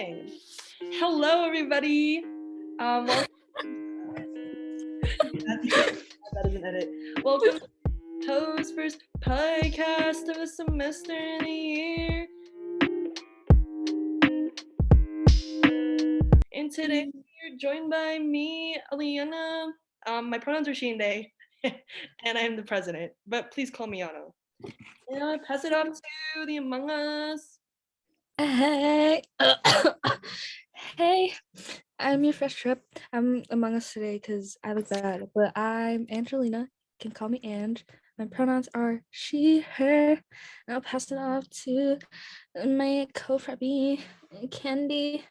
Okay. Hello, everybody. Welcome. That is an edit. Welcome to Toe's first podcast of a semester in a year. And today you're joined by me, Alyanna. My pronouns are she and they, and I am the president. But please call me Jhana. And I pass it off to the Among Us. Hey, hey, I'm your fresh trip. I'm among us today because I look bad, but I'm Angelina. You can call me Ange. My pronouns are she, her. And I'll pass it off to my co-freppy, Khandy.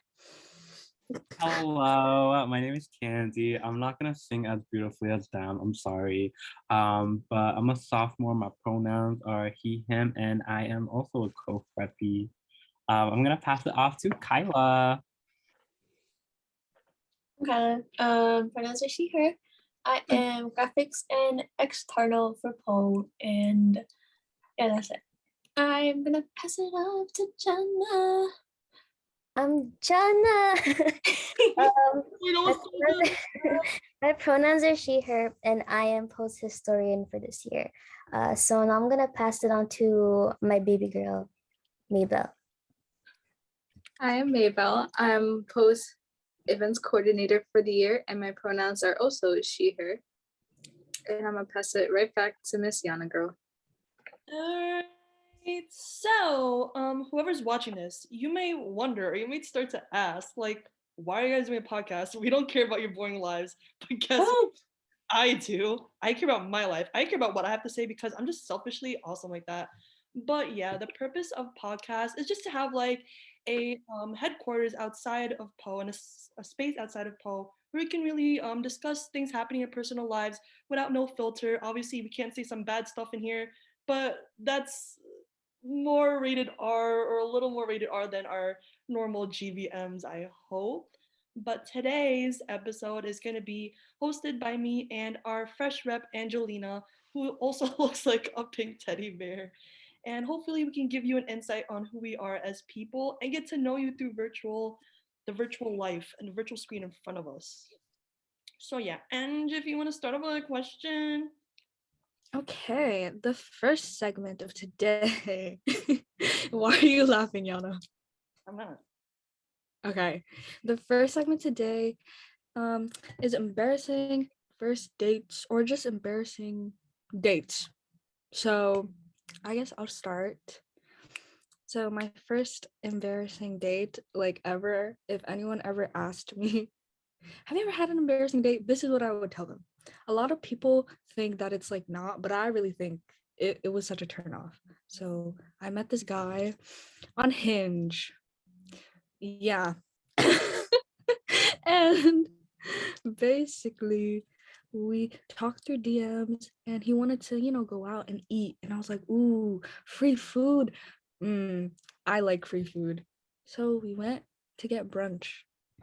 Hello, my name is Khandy. I'm not gonna sing as beautifully as them. I'm sorry. But I'm a sophomore. My pronouns are he, him, and I am also a co-preppy. I'm gonna pass it off to Kyla. Kyla. Pronouns are she, her. I am graphics and external for Poe, and yeah, that's it. I'm gonna pass it off to Jhana. I'm Jhana. My pronouns are she, her, and I am post historian for this year. So now I'm gonna pass it on to my baby girl, Maybelle. I am Maybelle. I'm post events coordinator for the year, and my pronouns are also she, her. And I'm gonna pass it right back to Miss Jhana girl. Alright, so whoever's watching this, you may wonder, or you may start to ask, like, why are you guys doing a podcast? We don't care about your boring lives, but guess what? I do. I care about my life. I care about what I have to say because I'm just selfishly awesome like that. But yeah, the purpose of podcast is just to have like a headquarters outside of Poe and a space outside of Poe where we can really discuss things happening in personal lives without no filter. Obviously, we can't say some bad stuff in here, but that's more rated R or a little more rated R than our normal GVMs, I hope. But today's episode is going to be hosted by me and our fresh rep, Angelina, who also looks like a pink teddy bear. And hopefully we can give you an insight on who we are as people and get to know you through the virtual life and the virtual screen in front of us. So yeah, and if you want to start off with a question. Okay, the first segment of today. Why are you laughing, Jhana? I'm not. Okay, the first segment today is embarrassing first dates or just embarrassing dates. So I guess I'll start. So my first embarrassing date, like ever, if anyone ever asked me, have you ever had an embarrassing date? This is what I would tell them. A lot of people think that it's like not, but I really think it was such a turn off. So I met this guy on Hinge. Yeah. And basically we talked through DMs and he wanted to, go out and eat. And I was like, ooh, free food. I like free food. So we went to get brunch.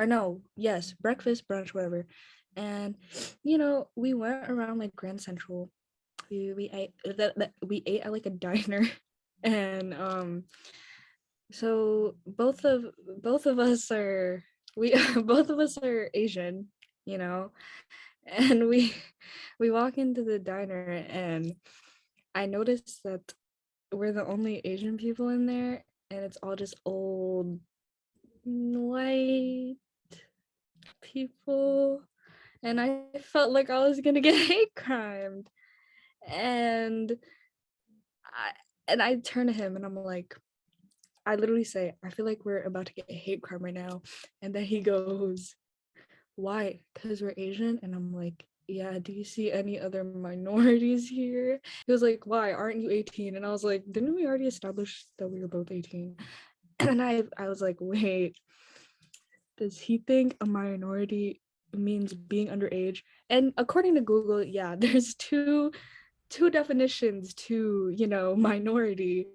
Or no, yes, breakfast, brunch, whatever. And we went around like Grand Central. We ate at like a diner. And so both of us are both of us are Asian, and we walk into the diner and I noticed that we're the only Asian people in there and it's all just old white people, and I felt like I was gonna get hate crimed. And I turn to him and I'm like, I literally say, I feel like we're about to get hate crime right now. And then he goes, why? Because we're Asian? And I'm like, yeah, do you see any other minorities here? He was like, why? Aren't you 18? And I was like, didn't we already establish that we were both 18? And I was like, wait, does he think a minority means being underage? And according to Google, yeah, there's two definitions to, minority.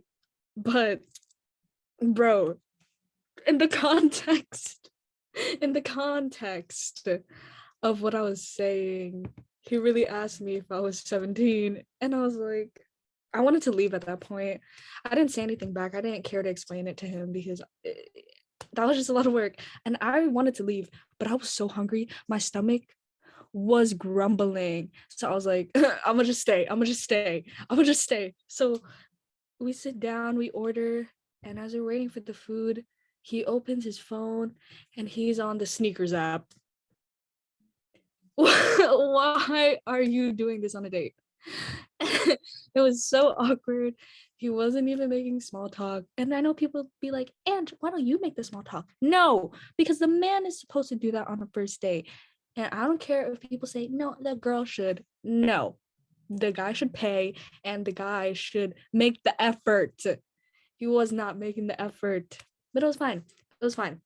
But bro, in the context of what I was saying, he really asked me if I was 17, and I was like, I wanted to leave at that point. I didn't say anything back. I didn't care to explain it to him because that was just a lot of work. And I wanted to leave, but I was so hungry. My stomach was grumbling. So I was like, I'm gonna just stay. So we sit down, we order, and as we're waiting for the food, he opens his phone and he's on the sneakers app. Why are you doing this on a date? It was so awkward. He wasn't even making small talk. And I know people be like, and why don't you make the small talk? No, because the man is supposed to do that on a first date. And I don't care if people say, no, the girl should. No, the guy should pay and the guy should make the effort. He was not making the effort, but it was fine. It was fine.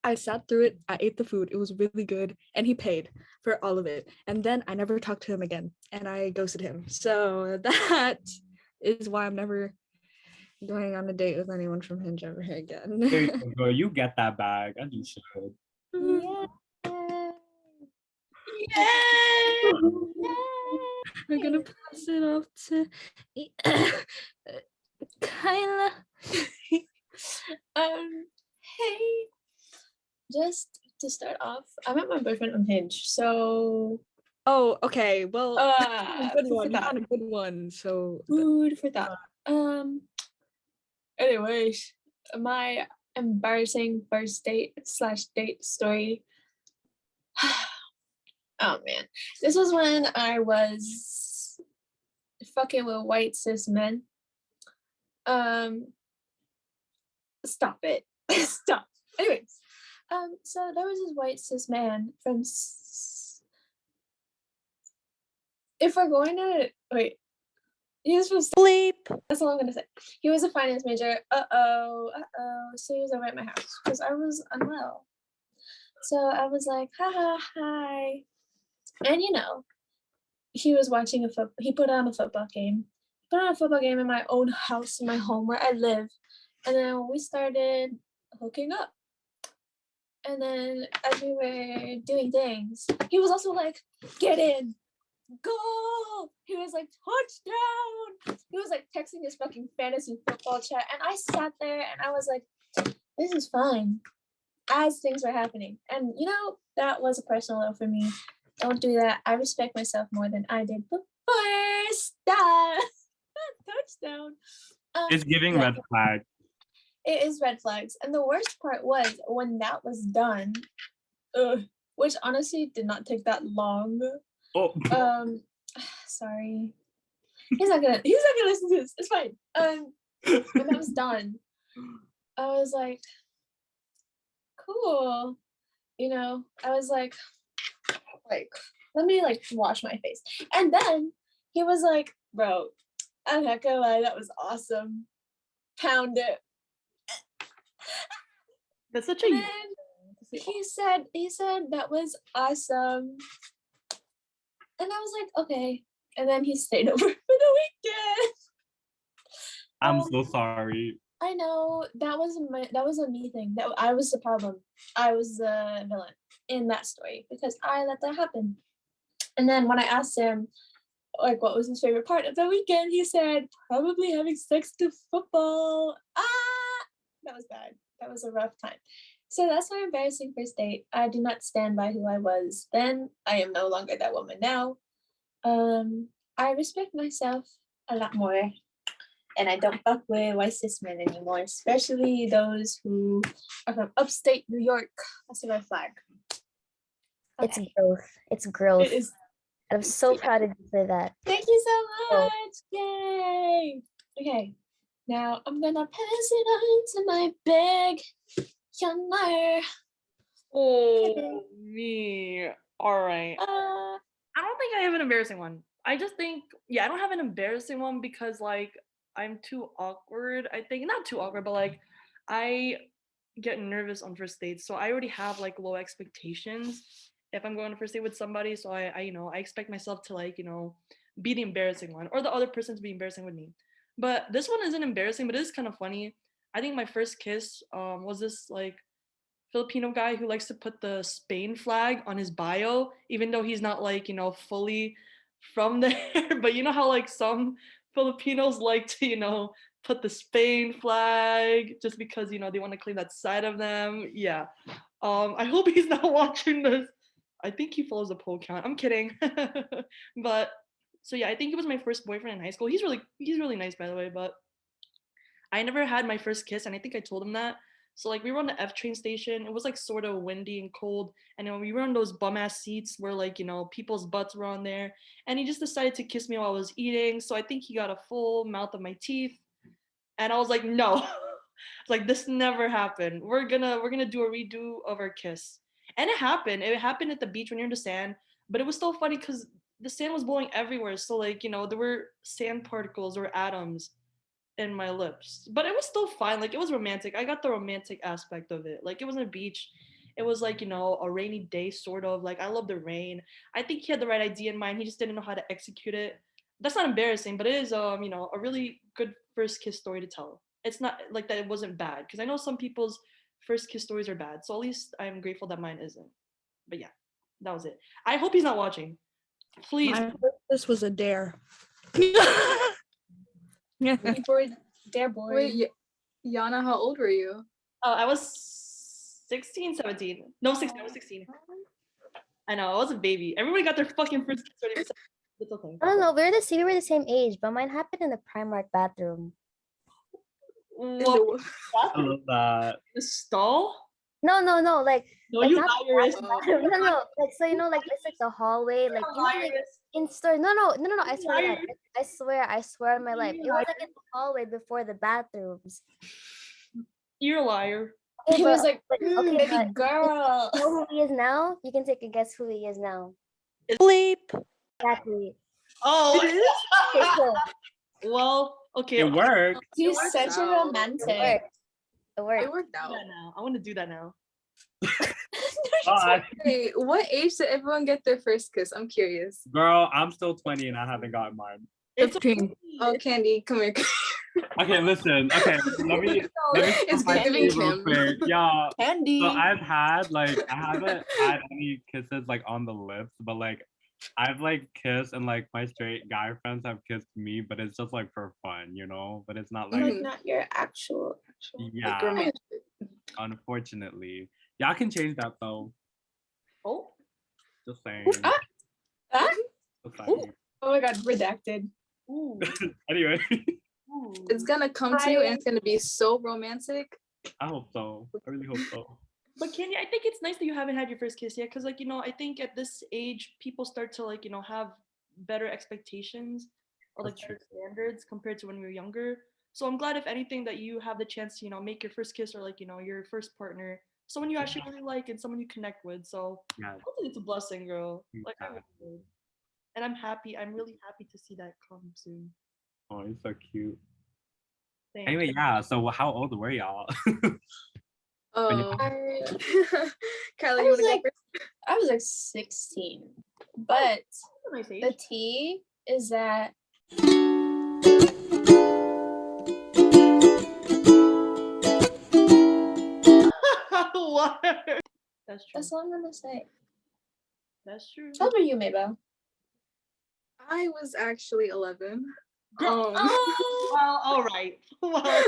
I sat through it. I ate the food. It was really good. And he paid for all of it. And then I never talked to him again. And I ghosted him. So that is why I'm never going on a date with anyone from Hinge ever again. There you go, girl. You get that bag, as you should. Yeah. I'm gonna pass it off to Kyla. Hey. Just to start off, I met my boyfriend on Hinge, so Oh, okay. Well, good food for one. You thought. found a good one. So Food for thought. Anyways, my embarrassing first date / date story. Oh man, this was when I was fucking with white cis men. Stop it. Stop. Anyways, so there was this white cis man from. If we're going to wait, he was from sleep. That's all I'm gonna say. He was a finance major. So he was over at my house because I was unwell. So I was like, haha, hi. And he was watching he put on a football game. Put on a football game in my own house, in my home where I live. And then we started hooking up. And then as we were doing things, he was also like, get in, goal. He was like, touchdown. He was like texting his fucking fantasy football chat. And I sat there and I was like, this is fine. As things were happening. And that was a personal note for me. Don't do that. I respect myself more than I did before. Stop. Touchdown. It's giving red flag. It is red flags. And the worst part was when that was done, which honestly did not take that long. Oh. Sorry. He's not gonna listen to this. It's fine. When that was done, I was like, cool. I was like, let me wash my face. And then he was like, bro, I'm not gonna lie, that was awesome. Pound it. That's such And a. then he said that was awesome. And I was like, okay. And then he stayed over for the weekend. I'm so sorry. I know that was a me thing. That I was the problem. I was the villain in that story because I let that happen. And then when I asked him, what was his favorite part of the weekend, he said probably having sex to football. That was bad. That was a rough time. So that's my embarrassing first date. I do not stand by who I was then. I am no longer that woman now. I respect myself a lot more. And I don't fuck with white cis men anymore, especially those who are from upstate New York. That's a red flag. It's growth. It's growth. It is. I'm so proud of you for that. Thank you so much. Yay. Okay. Now I'm gonna pass it on to my big Jhana. Oh, me. All right. Uh, I don't think I have an embarrassing one. I just think, I don't have an embarrassing one because I'm too awkward. I think not too awkward, but I get nervous on first dates, so I already have low expectations if I'm going on a first date with somebody. So I expect myself to be the embarrassing one or the other person to be embarrassing with me. But this one isn't embarrassing, but it is kind of funny. I think my first kiss was this Filipino guy who likes to put the Spain flag on his bio, even though he's not fully from there. But you know how some Filipinos like to put the Spain flag just because they want to claim that side of them. Yeah. I hope he's not watching this. I think he follows the poll count. I'm kidding. But so yeah, I think he was my first boyfriend in high school. He's really nice, by the way, but I never had my first kiss, and I think I told him that. So like we were on the F train station. It was like sort of windy and cold, and we were on those bum ass seats where like people's butts were on there, and he just decided to kiss me while I was eating. So I think he got a full mouth of my teeth, and I was like, no, it's like this never happened. We're gonna do a redo of our kiss, and it happened. It happened at the beach when you're in the sand, but it was still funny because the sand was blowing everywhere. So like there were sand particles or atoms in my lips, but it was still fine. Like it was romantic. I got the romantic aspect of it. Like it wasn't a beach. It was like a rainy day sort of. Like I love the rain. I think he had the right idea in mind. He just didn't know how to execute it. That's not embarrassing, but it is a really good first kiss story to tell. It's not like that it wasn't bad because I know some people's first kiss stories are bad. So at least I'm grateful that mine isn't. But yeah, that was it. I hope he's not watching. Please. This was a dare. Yeah. Dare boy. Wait, Jhana, how old were you? Oh, I was 16, 17. No, 16. I was 16. I know, I was a baby. Everybody got their fucking first kiss already. It's okay. I don't know. We were the same age, but mine happened in the Primark bathroom. What? I love that. The stall? No, like No, like you not the liars. bathroom. No, like so like it's like the hallway, like like in stores. No. I swear to God. I swear on my life. It was like in the hallway before the bathrooms. You're a liar. Okay, He was like, okay, baby but girl. you know who he is now? You can take a guess who he is now. Bleep. Exactly. Oh. Okay, so Well, okay. It worked. He's worked such a out. romantic. it worked. It worked out. I want to do that now. Hey, what age did everyone get their first kiss? I'm curious. Girl, I'm still 20 and I haven't gotten mine. It's Okay. Oh, Khandy, come here. Okay, listen. Okay, let me It's my giving tea real Kim. quick. Yeah. Candy. So I haven't had any kisses like on the lips, but like I've like kissed and like my straight guy friends have kissed me, but it's just like for fun, But it's not like Like not your actual. yeah. Like romantic. Unfortunately, y'all can change that though. Oh. Just saying. Ah? Just saying. Oh my God, redacted. Ooh. Anyway, Ooh. It's gonna come to you and it's gonna be so romantic. I hope so. I really hope so. But Kenya, I think it's nice that you haven't had your first kiss yet, because like I think at this age people start to like have better expectations or like better standards compared to when we were younger. So I'm glad if anything that you have the chance to make your first kiss or like your first partner, someone you actually really like and someone you connect with. So Yeah. I think it's a blessing, girl. Like I really do. And I'm happy. I'm really happy to see that come soon. Oh, you're so cute. Thanks. Anyway, yeah. So how old were y'all? Oh, Kyla, I you was wanna go like, first? I was like 16, but Nice age. the tea is that What? That's true. that's all I'm gonna say. That's true. How old are you, Maybelle? I was actually 11. Girl, Oh, well, all right. Well, all right.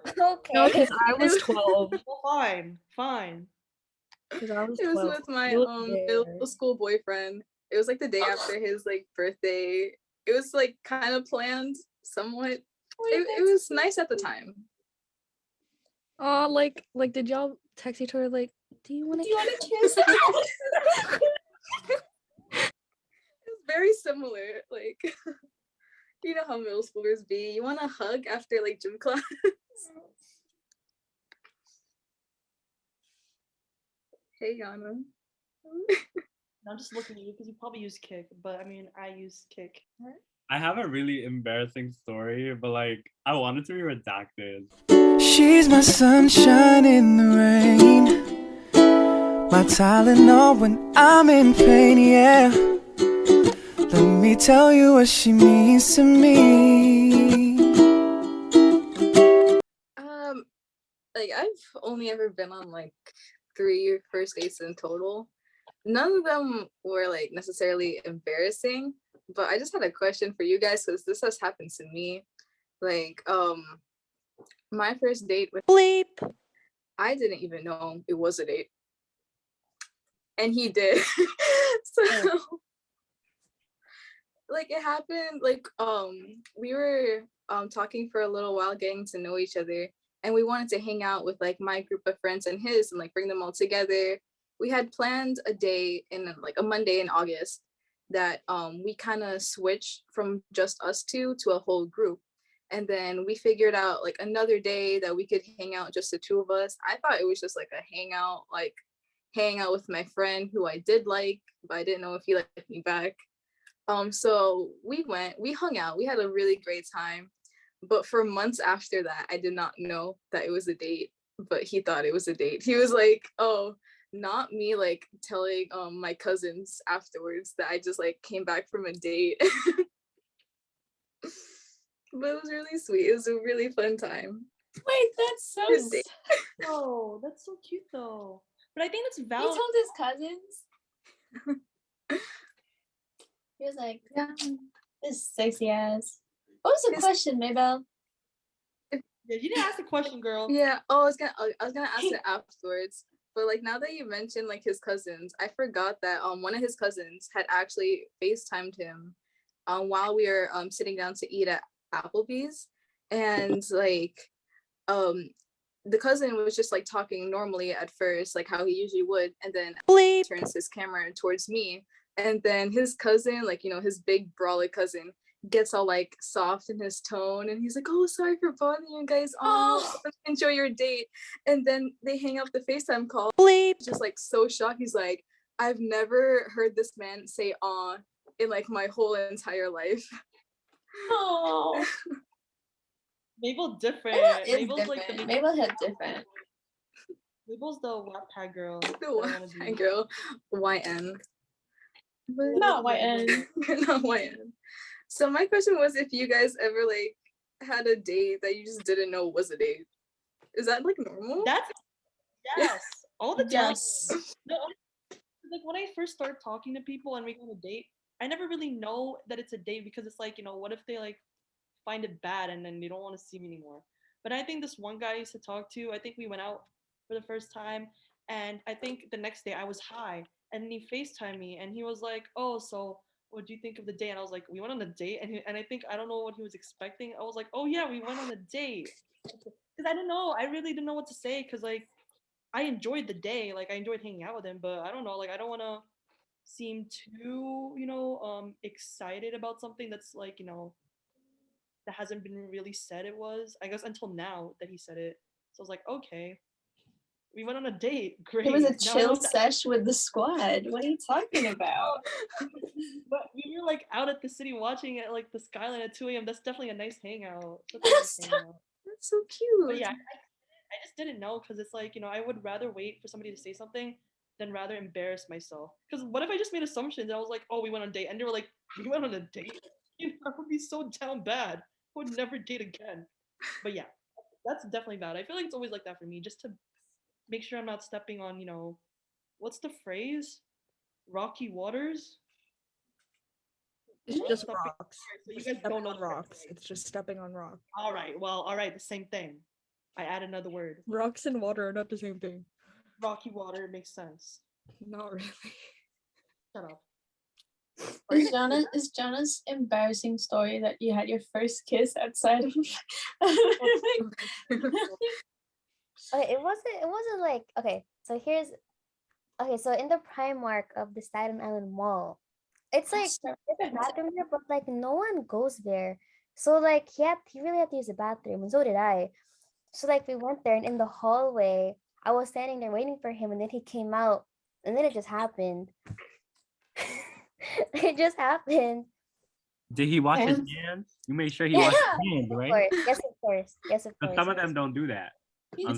Okay. No, because I was 12. Well, fine. Because I was It 12. was with my It was middle there. school boyfriend. It was like the day after his like birthday. It was like kind of planned somewhat. It was nice at the time. Oh, like did y'all text each other like, do you want to kiss? It's very similar. Like you know how middle schoolers be. You want to hug after like gym class. Hey, Jhana. I'm just looking at you because you probably use Kick, but I mean, I use Kick. I have a really embarrassing story, but like I want it to be redacted. She's my sunshine in the rain, my Tylenol when I'm in pain, yeah. Let me tell you what she means to me. Like I've only ever been on like 3 first dates in total. None of them were like necessarily embarrassing, but I just had a question for you guys because this has happened to me. Like, my first date with Bleep. I didn't even know it was a date. And he did. So like it happened like we were talking for a little while, getting to know each other, and we wanted to hang out with like my group of friends and his and like bring them all together. We had planned a day in like a Monday in August that we kind of switched from just us two to a whole group. And then we figured out like another day that we could hang out, just the two of us. I thought it was just like a hangout, like hang out with my friend who I did like, but I didn't know if he liked me back. So we hung out, we had a really great time. But for months after that, I did not know that it was a date, but he thought it was a date. He was like, oh, not me like telling my cousins afterwards that I just like came back from a date. But it was really sweet. It was a really fun time. Wait, that's so Good date. Oh, that's so cute though. But I think that's He valid. told his cousins. He was like, Yeah. this sexy ass. What was the His- question, Maybelle? Yeah, you didn't ask the question, girl. Yeah. Oh, I was gonna ask it afterwards. But like now that you mentioned like his cousins, I forgot that one of his cousins had actually FaceTimed him while we were sitting down to eat at Applebee's. And like the cousin was just like talking normally at first, like how he usually would, and then Bleep. turns his camera towards me. And then his cousin, like, you know, his big brawly cousin, gets all like soft in his tone, and he's like, oh, sorry for bothering you guys. Oh, enjoy your date. And then they hang up the FaceTime call. Bleep. Just like so shocked. He's like, I've never heard this man say aw in like my whole entire life. Oh, Mabel different. Maybelle is Mabel's different. like the Maybelle had different. Mabel's the Wattpad girl. The that I wanna one be. girl, YN. But Not YN. not YN. So my question was if you guys ever like had a date that you just didn't know was a date. Is that like normal? That's yes, all the time. Yes. No, like when I first start talking to people and we go on a date, I never really know that it's a date because it's like, you know, what if they like find it bad and then they don't want to see me anymore? But I think this one guy I used to talk to, I think we went out for the first time, and I think the next day I was high, and then he FaceTimed me and he was like, oh, so what do you think of the date? And I was like, we went on a date, and I think I don't know what he was expecting. I was like, oh yeah, we went on a date. Because I don't know, I really didn't know what to say, because like I enjoyed the day, like I enjoyed hanging out with him, but I don't know, like I don't want to seem too, you know, excited about something that's like, you know, that hasn't been really said. It was, I guess, until now that he said it. So I was like, okay, we went on a date. Great. It was a Now I chill know that- sesh with the squad. What are you talking about? But we were like out at the city watching it, like the skyline at 2 a.m. That's definitely a nice hangout. That's a nice hangout. That's so cute. But yeah, I just didn't know, because it's like, you know, I would rather wait for somebody to say something than rather embarrass myself. Because what if I just made assumptions and I was like, oh, we went on a date, and they were like, we went on a date? You know, I would be so down bad. I would never date again. But yeah, that's definitely bad. I feel like it's always like that for me, just to make sure I'm not stepping on, you know, what's the phrase? Rocky waters? It's Not just stepping- rocks. So you Just guys stepping don't know on the rocks. phrase. It's just stepping on rock. All right, the same thing. I add another word. Rocks and water are not the same thing. Rocky water makes sense. Not really. Shut up. Is Jhana's embarrassing story that you had your first kiss outside of Okay, it wasn't like, okay, so so in the Primark of the Staten Island Mall, it's like there's a bathroom there, but like no one goes there. So like he really had to use the bathroom, and so did I. So like we went there, and in the hallway, I was standing there waiting for him, and then he came out, and then it just happened. It just happened. Did he wash his And- hands? You made sure he washed his hands, Of right? course. Yes, of course. Yes, of But course. some of them don't do that. Yeah.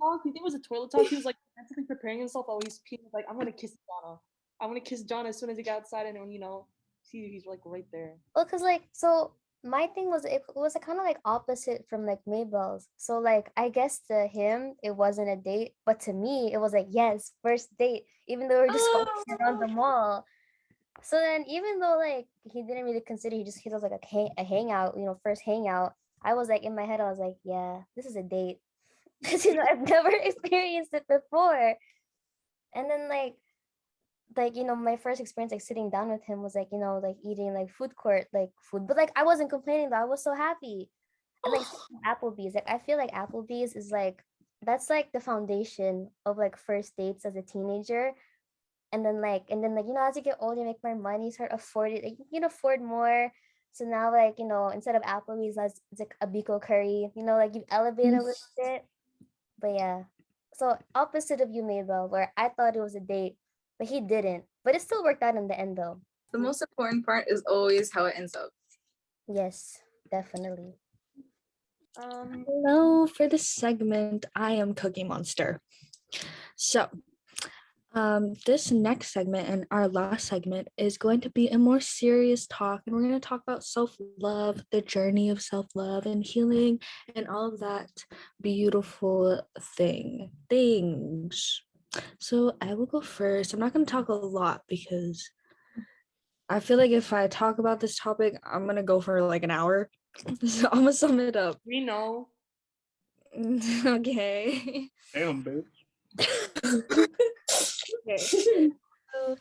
Talk. You think it was a toilet talk? He was like mentally preparing himself while he's peeing. Like, I'm gonna kiss Jhana. I'm gonna kiss Jhana as soon as he got outside, and when, you know, see, he's like right there. Well, cause like so my thing was it was kind of like opposite from like Maybelle's. So like I guess to him it wasn't a date, but to me it was like yes, first date, even though we were just walking around the mall. So then even though like he didn't really consider, he was like a hangout, you know, first hangout. I was like, in my head, I was like, yeah, this is a date. Because, I've never experienced it before. And then my first experience like sitting down with him was like, like eating like food court, like food. But like I wasn't complaining though. I was so happy. And like Applebee's, like I feel like Applebee's is like that's like the foundation of like first dates as a teenager. And then as you get older, you make more money, start afford it, like you can afford more. So now like, instead of Applebee's, it's like a Biko curry, like you've elevated a little bit. But yeah. So opposite of you, Maybelle, where I thought it was a date, but he didn't. But it still worked out in the end though. The most important part is always how it ends up. Yes, definitely. Hello, for this segment, I am Cookie Monster. So, this next segment and our last segment is going to be a more serious talk, and we're going to talk about self-love, the journey of self-love and healing, and all of that beautiful things. So I will go first. I'm not going to talk a lot because I feel like if I talk about this topic, I'm going to go for like an hour. So I'm going to sum it up. We know. Okay. Damn, bitch. Okay. So,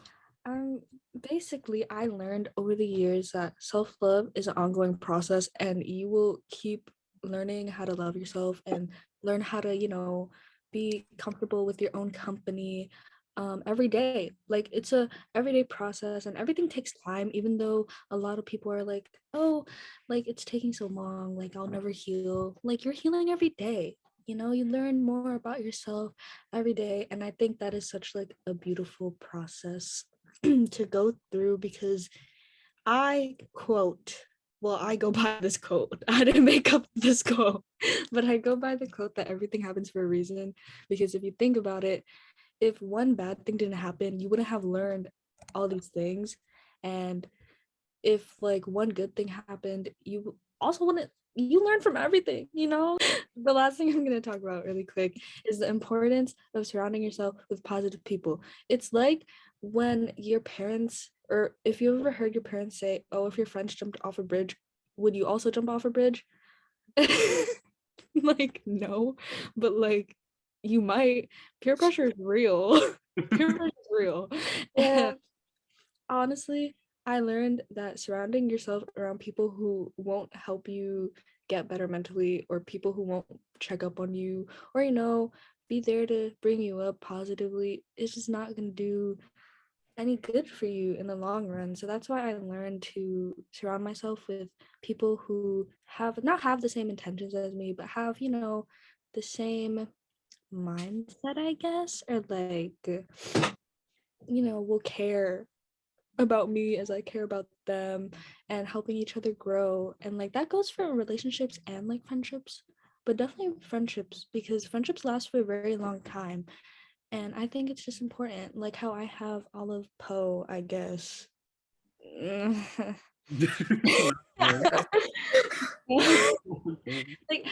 basically, I learned over the years that self-love is an ongoing process, and you will keep learning how to love yourself and learn how to, be comfortable with your own company, every day. Like it's a everyday process, and everything takes time. Even though a lot of people are like, "Oh, like it's taking so long. Like I'll never heal." Like you're healing every day. You learn more about yourself every day, and I think that is such like a beautiful process to go through, because I go by this quote. I didn't make up this quote, but I go by the quote that everything happens for a reason. Because if you think about it, if one bad thing didn't happen, you wouldn't have learned all these things. And if like one good thing happened, you also wouldn't you learn from everything. The last thing I'm going to talk about really quick is the importance of surrounding yourself with positive people. It's like when your parents, or if you ever heard your parents say, "Oh, if your friends jumped off a bridge, would you also jump off a bridge?" Like no, but like you might. Peer pressure is real. Peer pressure is real. Yeah. Honestly, I learned that surrounding yourself around people who won't help you get better mentally, or people who won't check up on you, or be there to bring you up positively, is just not going to do any good for you in the long run. So that's why I learned to surround myself with people who have the same intentions as me, but have the same mindset, I guess, or like will care about me as I care about them, and helping each other grow. And like that goes for relationships and like friendships, but definitely friendships, because friendships last for a very long time. And I think it's just important, like how I have all of Poe, I guess. Like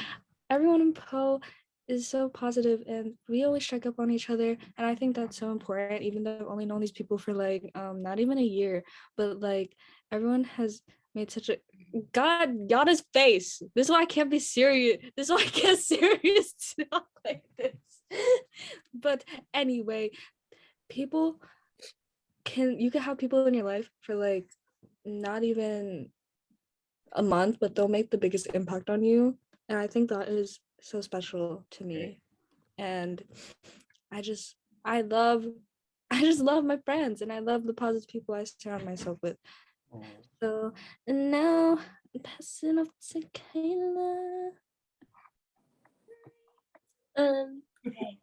everyone in Poe is so positive, and we always check up on each other, and I think that's so important, even though I've only known these people for like not even a year. But like everyone has made such a got his face. This is why I can't be serious. This is why I can't serious talk like this. But anyway, you can have people in your life for like not even a month, but they'll make the biggest impact on you. And I think that is so special to me. And I just love my friends, and I love the positive people I surround myself with. So and now I'm passing off to Kyla. Okay.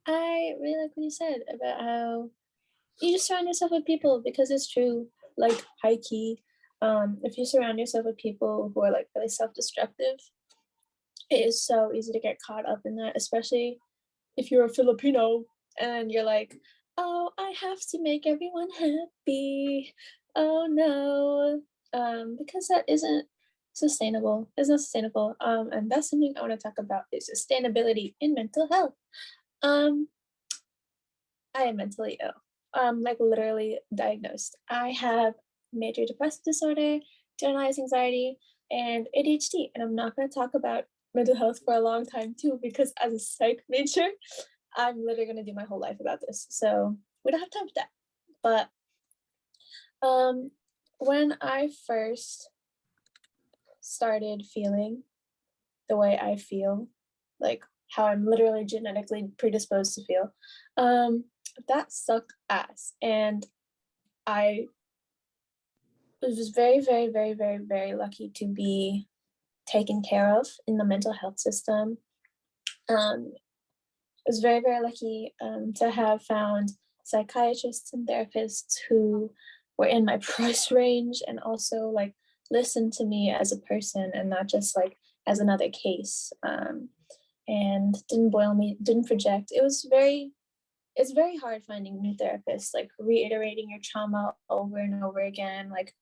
I really like what you said about how you just surround yourself with people, because it's true. Like high key, if you surround yourself with people who are like really self-destructive, it is so easy to get caught up in that, especially if you're a Filipino and you're like, "Oh, I have to make everyone happy. Oh no," because that isn't sustainable. It's not sustainable. And that's something I want to talk about, is sustainability in mental health. I am mentally ill. Like literally diagnosed. I have major depressive disorder, generalized anxiety, and ADHD. And I'm not going to talk about mental health for a long time too, because as a psych major, I'm literally going to do my whole life about this. So we don't have time for that. But when I first started feeling the way I feel, like how I'm literally genetically predisposed to feel, that sucked ass. And I was very, very, very, very, very lucky to be taken care of in the mental health system. I was very, very lucky to have found psychiatrists and therapists who were in my price range and also like listened to me as a person and not just like as another case, and didn't boil me, didn't project. It's very hard finding new therapists, like reiterating your trauma over and over again. Like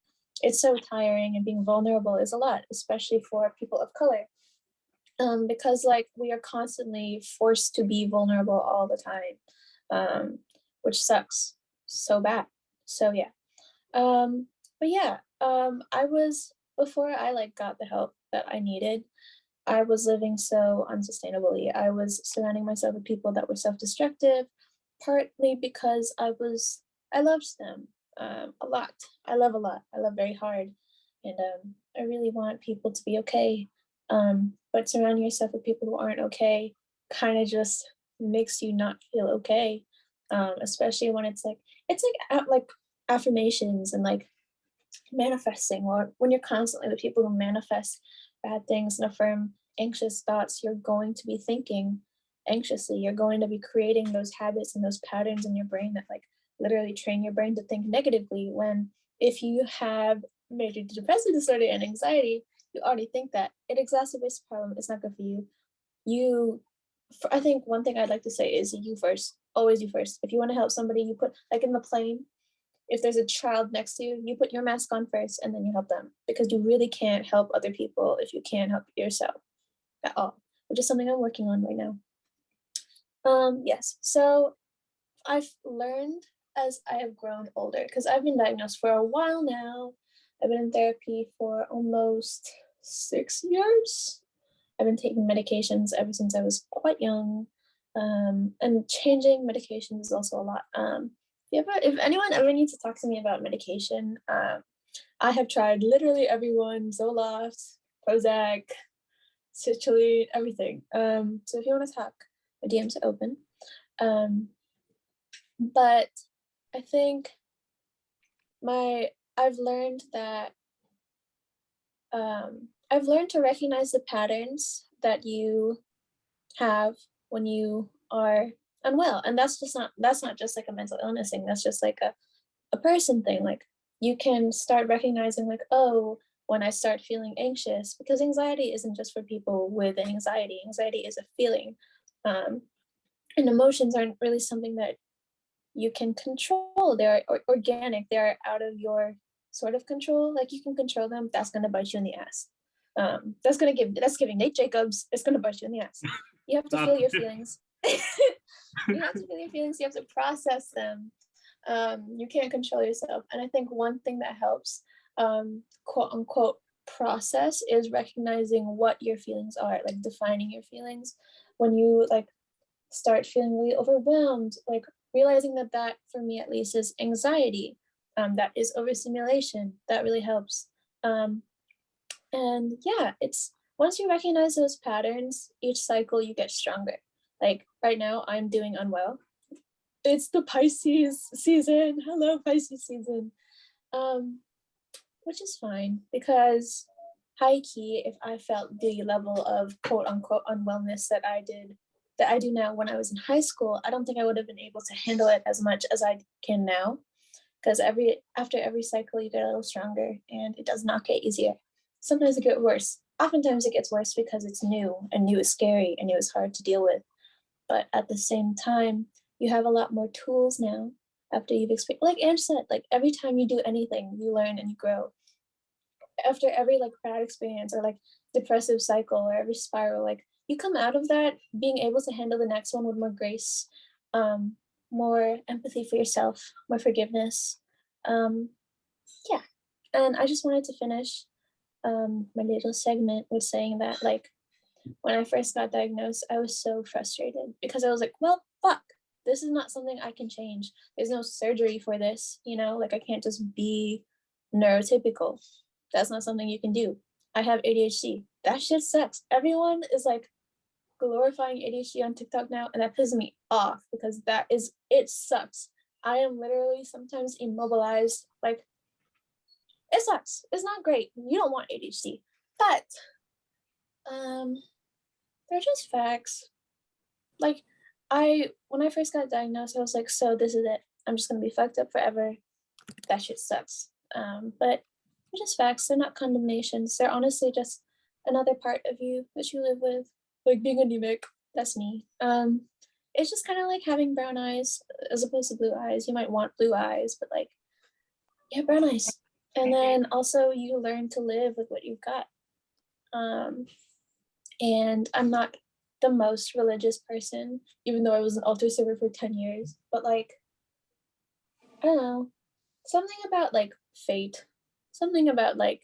it's so tiring, and being vulnerable is a lot, especially for people of color. Because like we are constantly forced to be vulnerable all the time, which sucks so bad. So yeah. But yeah, I was, before I like got the help that I needed, I was living so unsustainably. I was surrounding myself with people that were self-destructive, partly because I loved them a lot. I love a lot. I love very hard. And I really want people to be okay. But surrounding yourself with people who aren't okay kind of just makes you not feel okay. Especially when it's like affirmations and like manifesting, or when you're constantly with people who manifest bad things and affirm anxious thoughts, you're going to be thinking anxiously. You're going to be creating those habits and those patterns in your brain that like literally train your brain to think negatively. When if you have major depressive disorder and anxiety, you already think that. It exacerbates the problem. It's not good for you. I think one thing I'd like to say is you first. Always you first. If you want to help somebody, you put, like in the plane, if there's a child next to you, you put your mask on first and then you help them, because you really can't help other people if you can't help yourself at all, which is something I'm working on right now. Yes, so I've learned as I have grown older, because I've been diagnosed for a while now. I've been in therapy for almost 6 years. I've been taking medications ever since I was quite young. And changing medications is also a lot. If anyone ever needs to talk to me about medication, I have tried literally everyone: Zoloft, Prozac, Citrulline, everything. So if you want to talk, my DMs are open. But I think I've learned that I've learned to recognize the patterns that you have when you are unwell, and that's not just like a mental illness thing. That's just like a person thing. Like you can start recognizing like, oh, when I start feeling anxious, because anxiety isn't just for people with anxiety. Anxiety is a feeling, and emotions aren't really something that you can control. They're organic. They're out of your sort of control. Like you can control them. That's gonna bite you in the ass. That's giving Nate Jacobs. It's gonna bite you in the ass. You have to feel your feelings. You have to feel your feelings. You have to process them. You can't control yourself. And I think one thing that helps, quote unquote, process is recognizing what your feelings are, like defining your feelings. When you like start feeling really overwhelmed, like realizing that for me at least is anxiety, that is overstimulation. That really helps. And yeah, it's once you recognize those patterns, each cycle you get stronger. Like right now I'm doing unwell. It's the Pisces season. Hello, Pisces season. Which is fine, because high key, if I felt the level of quote unquote unwellness that I do now when I was in high school, I don't think I would have been able to handle it as much as I can now. Because after every cycle you get a little stronger, and it does not get easier. Sometimes it gets worse. Oftentimes it gets worse because it's new, and new is scary, and new is hard to deal with. But at the same time, you have a lot more tools now after you've experienced, like Ange said, like every time you do anything, you learn and you grow. After every like bad experience or like depressive cycle or every spiral, like you come out of that being able to handle the next one with more grace, more empathy for yourself, more forgiveness. Yeah. And I just wanted to finish my little segment with saying that, like, when I first got diagnosed, I was so frustrated because I was like, well, fuck, this is not something I can change. There's no surgery for this, you know, like I can't just be neurotypical. That's not something you can do. I have ADHD. That shit sucks. Everyone is like glorifying ADHD on TikTok now, and that pisses me off because it sucks. I am literally sometimes immobilized. Like, it sucks. It's not great. You don't want ADHD. But they're just facts. Like, when I first got diagnosed, I was like, so this is it. I'm just gonna be fucked up forever. That shit sucks. But they're just facts. They're not condemnations. They're honestly just another part of you that you live with. Like being anemic. That's me. It's just kind of like having brown eyes as opposed to blue eyes. You might want blue eyes, but like, you have brown eyes. And then also you learn to live with what you've got. And I'm not the most religious person, even though I was an altar server for 10 years. But like, I don't know, something about like fate, something about like,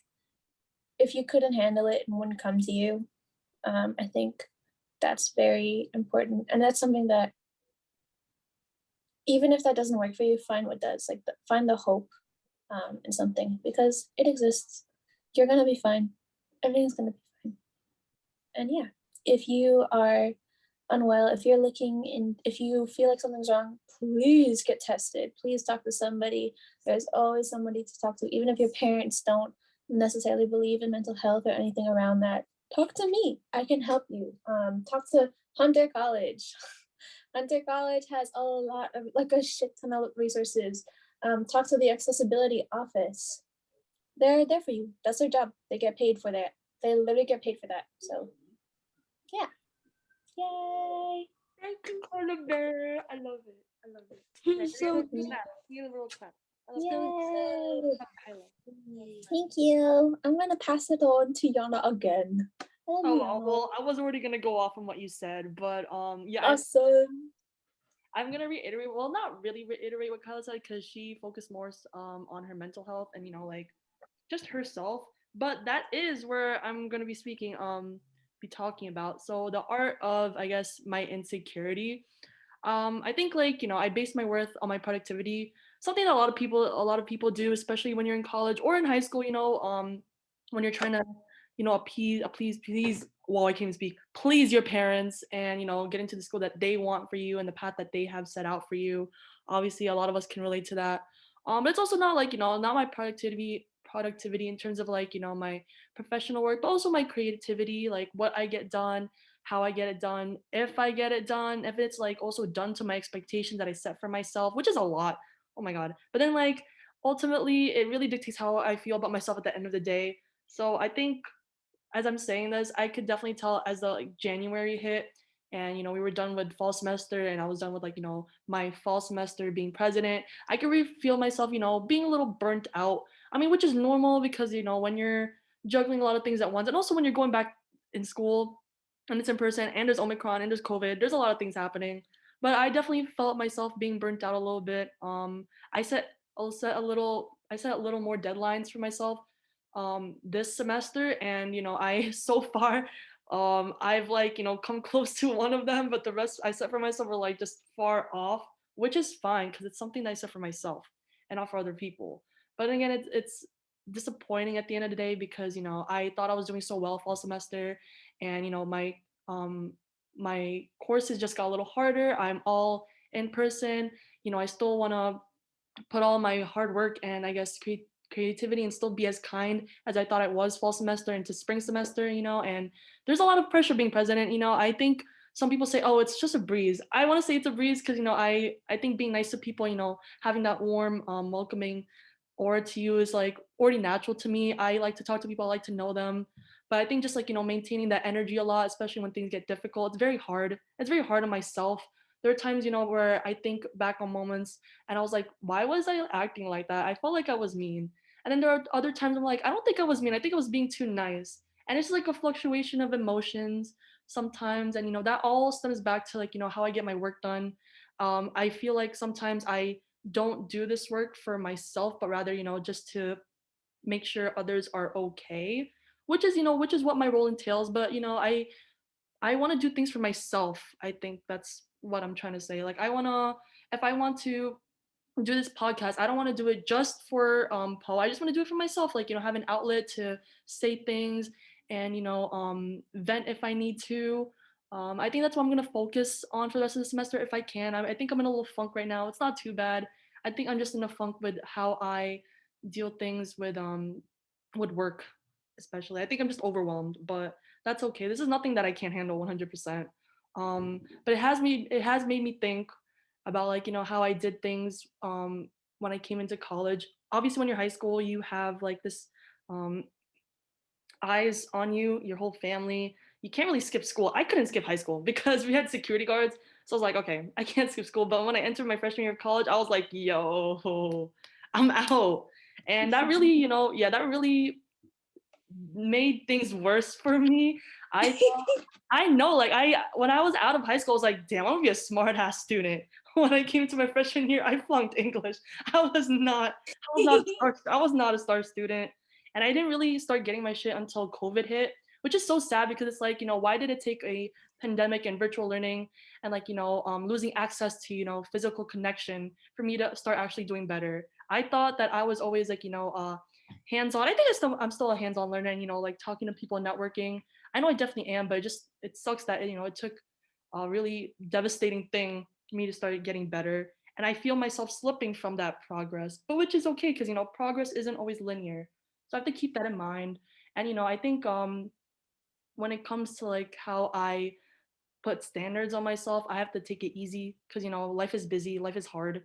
if you couldn't handle it, it wouldn't come to you. I think that's very important. And that's something that, even if that doesn't work for you, find what does. Like, find the hope in something, because it exists. You're going to be fine. Everything's going to be fine. And yeah, if you are unwell, if you feel like something's wrong, please get tested. Please talk to somebody. There's always somebody to talk to, even if your parents don't necessarily believe in mental health or anything around that. Talk to me. I can help you. Talk to Hunter College. Hunter College has a lot of, like, a shit ton of resources. Talk to the accessibility office. They're there for you. That's their job. They get paid for that. They literally get paid for that. So yeah. Yay. Thank you, Oliver. I love it. I love it. So Give me a little clap. Yay. Kyla. Thank you. I'm gonna pass it on to Jhana again. Oh, well, I was already gonna go off on what you said, but yeah, Awesome. I'm gonna reiterate. Well, not really reiterate what Kyla said because she focused more on her mental health and like just herself. But that is where I'm gonna be speaking. Be talking about. So the art of, I guess, my insecurity. I think, like, I base my worth on my productivity. Something that a lot of people do, especially when you're in college or in high school. When you're trying to, please. Well, I can't even speak. Please your parents, and get into the school that they want for you and the path that they have set out for you. Obviously, a lot of us can relate to that. But it's also not like not my productivity in terms of like my professional work, but also my creativity, like what I get done, how I get it done, if I get it done, if it's like also done to my expectations that I set for myself, which is a lot. Oh my god. But then, like, ultimately it really dictates how I feel about myself at the end of the day. So I think, as I'm saying this, I could definitely tell as the like January hit, and we were done with fall semester, and I was done with like my fall semester being president. I could really feel myself, being a little burnt out. I mean, which is normal because when you're juggling a lot of things at once, and also when you're going back in school, and it's in person, and there's Omicron, and there's COVID, there's a lot of things happening. But I definitely felt myself being burnt out a little bit. I set I set a little more deadlines for myself this semester, and I so far I've like come close to one of them, but the rest I set for myself are like just far off, which is fine because it's something that I set for myself and not for other people. But again, it's disappointing at the end of the day because I thought I was doing so well fall semester, and um my courses just got a little harder. I'm all in person. I still want to put all my hard work and, I guess, creativity, and still be as kind as I thought it was fall semester into spring semester, and there's a lot of pressure being president. I think some people say, oh, it's just a breeze. I want to say it's a breeze because I think being nice to people, having that warm, welcoming aura to you is like already natural to me. I like to talk to people, I like to know them. But I think just like maintaining that energy a lot, especially when things get difficult, it's very hard. It's very hard on myself. There are times where I think back on moments and I was like, why was I acting like that? I felt like I was mean. And then there are other times I'm like, I don't think I was mean. I think I was being too nice. And it's like a fluctuation of emotions sometimes. And that all stems back to like how I get my work done. I feel like sometimes I don't do this work for myself, but rather just to make sure others are okay. which is which is what my role entails. But I want to do things for myself. I think that's what I'm trying to say. Like if I want to do this podcast, I don't want to do it just for Poe. I just want to do it for myself. Like have an outlet to say things and vent if I need to. I think that's what I'm gonna focus on for the rest of the semester if I can. I think I'm in a little funk right now. It's not too bad. I think I'm just in a funk with how I deal things with work, especially. I think I'm just overwhelmed, but that's okay. This is nothing that I can't handle 100%. But it has made me think about like how I did things when I came into college. Obviously, when you're high school, you have like this um, eyes on you, your whole family. You can't really skip school. I couldn't skip high school because we had security guards. So I was like, okay, I can't skip school. But when I entered my freshman year of college, I was like, yo, I'm out. And that really, yeah, that really made things worse for me. I know, like when I was out of high school, I was like, damn, I'm gonna be a smart ass student. When I came to my freshman year, I flunked English. I was not a star student, and I didn't really start getting my shit until COVID hit, which is so sad because it's like why did it take a pandemic and virtual learning and like losing access to physical connection for me to start actually doing better. I thought that I was always like hands-on. I think I'm still a hands-on learner and like talking to people and networking. I know I definitely am, but it sucks that it took a really devastating thing for me to start getting better, and I feel myself slipping from that progress, but which is okay because progress isn't always linear, so I have to keep that in mind. And I think when it comes to like how I put standards on myself, I have to take it easy because life is busy, life is hard.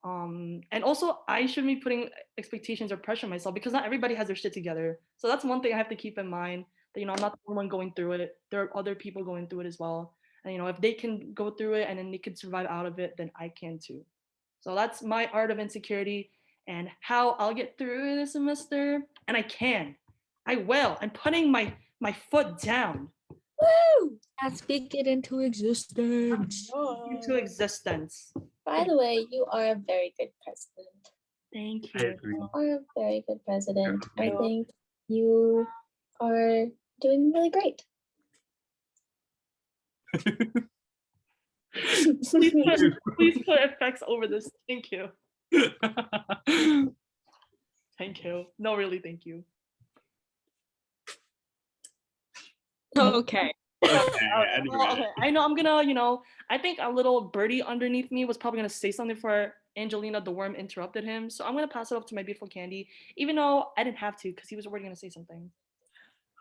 And also I shouldn't be putting expectations or pressure on myself because not everybody has their shit together. So that's one thing I have to keep in mind, that I'm not the only one going through it. There are other people going through it as well. And if they can go through it and then they can survive out of it, then I can too. So that's my art of insecurity and how I'll get through this semester. And I can. I will. I'm putting my foot down. Woo! And speak it into existence. Into existence. By the way, you are a very good president. Thank I you. agree. You are a very good president. I think you are doing really great. Please put effects over this. Thank you. Thank you. No, really, thank you. Okay. Anyway. Okay. I know I'm gonna, I think a little birdie underneath me was probably gonna say something for Angelina. The worm interrupted him. So I'm gonna pass it off to my beautiful Khandy, even though I didn't have to because he was already gonna say something.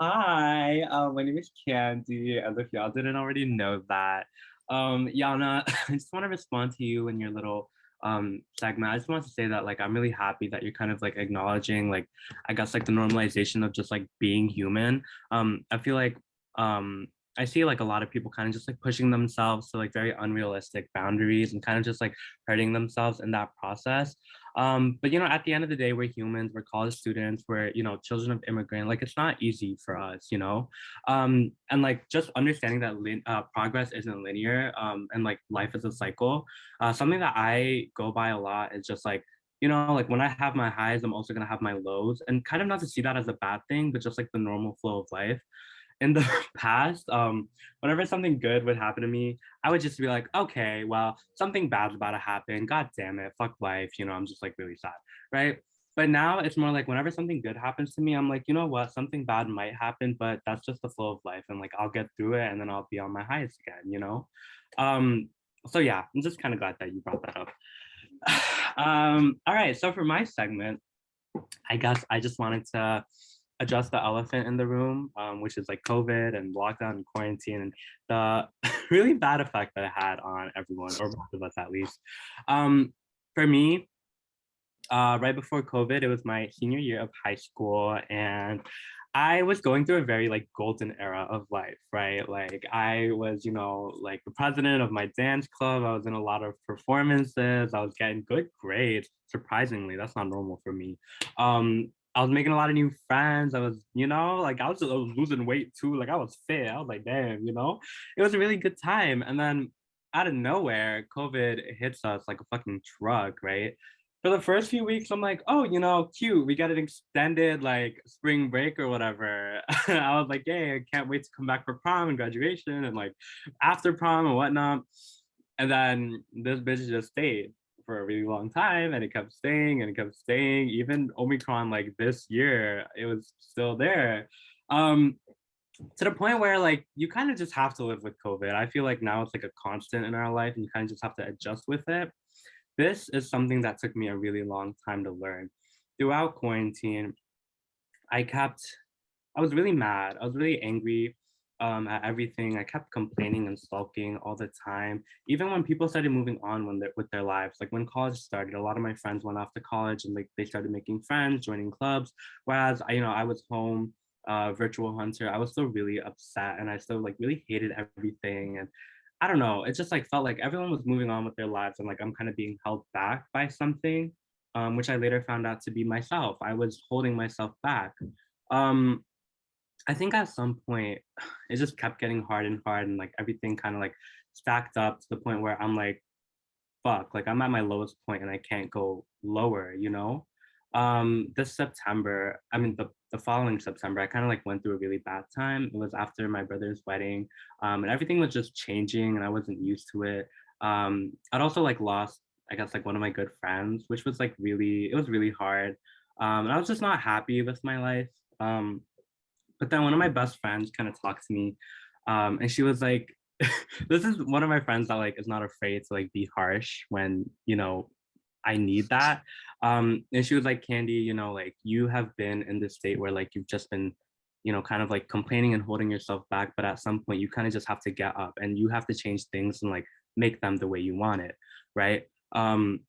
Hi, my name is Khandy, as if y'all didn't already know that. Jhana, I just want to respond to you in your little segment. I just want to say that like I'm really happy that you're kind of like acknowledging like I guess like the normalization of just like being human. I feel like I see like a lot of people kind of just like pushing themselves to like very unrealistic boundaries and kind of just like hurting themselves in that process. But at the end of the day, we're humans, we're college students, we're children of immigrant. Like it's not easy for us, and like just understanding that progress isn't linear, and like life is a cycle. Something that I go by a lot is just like like when I have my highs, I'm also gonna have my lows, and kind of not to see that as a bad thing, but just like the normal flow of life. In the past, whenever something good would happen to me, I would just be like, okay, well, something bad's about to happen. God damn it, fuck life. I'm just like really sad, right? But now it's more like whenever something good happens to me, I'm like, you know what, something bad might happen, but that's just the flow of life, and like I'll get through it, and then I'll be on my highest again. So yeah, I'm just kind of glad that you brought that up. All right, so for my segment, I guess I just wanted to address the elephant in the room, which is like COVID and lockdown and quarantine and the really bad effect that it had on everyone, or most of us at least. For me, right before COVID, it was my senior year of high school, and I was going through a very like golden era of life, right? Like I was, like the president of my dance club. I was in a lot of performances. I was getting good grades. Surprisingly, that's not normal for me. I was making a lot of new friends. I was, like I was losing weight too. Like I was fit. I was like, damn, it was a really good time. And then out of nowhere, COVID hits us like a fucking truck, right? for the first few weeks, I'm like, oh, cute. We got an extended like spring break or whatever. I was like, yay, I can't wait to come back for prom and graduation and like after prom and whatnot. And then this bitch just stayed for a really long time and it kept staying and it kept staying. Even Omicron, like this year, it was still there. To the point where like you kind of just have to live with COVID. I feel like now it's like a constant in our life and you kind of just have to adjust with it. This is something that took me a really long time to learn. Throughout quarantine, I was really mad. I was really angry at everything. I kept complaining and sulking all the time. Even when people started moving on with their lives, like when college started, a lot of my friends went off to college and like they started making friends, joining clubs. Whereas I was home, virtual hunter. I was still really upset and I still like really hated everything. And I don't know, it just like felt like everyone was moving on with their lives and like I'm kind of being held back by something, which I later found out to be myself. I was holding myself back. I think at some point it just kept getting hard and like everything kind of like stacked up to the point where I'm like, fuck, like I'm at my lowest point and I can't go lower, This September, I mean the following September, I kind of like went through a really bad time. It was after my brother's wedding, and everything was just changing and I wasn't used to it. I'd also like lost, I guess, like one of my good friends, which was like it was really hard. And I was just not happy with my life. But then one of my best friends kind of talked to me, and she was like, this is one of my friends that like is not afraid to like be harsh when, I need that. And she was like, Khandy, like you have been in this state where like you've just been, kind of like complaining and holding yourself back. But at some point you kind of just have to get up and you have to change things and like make them the way you want it. Right. And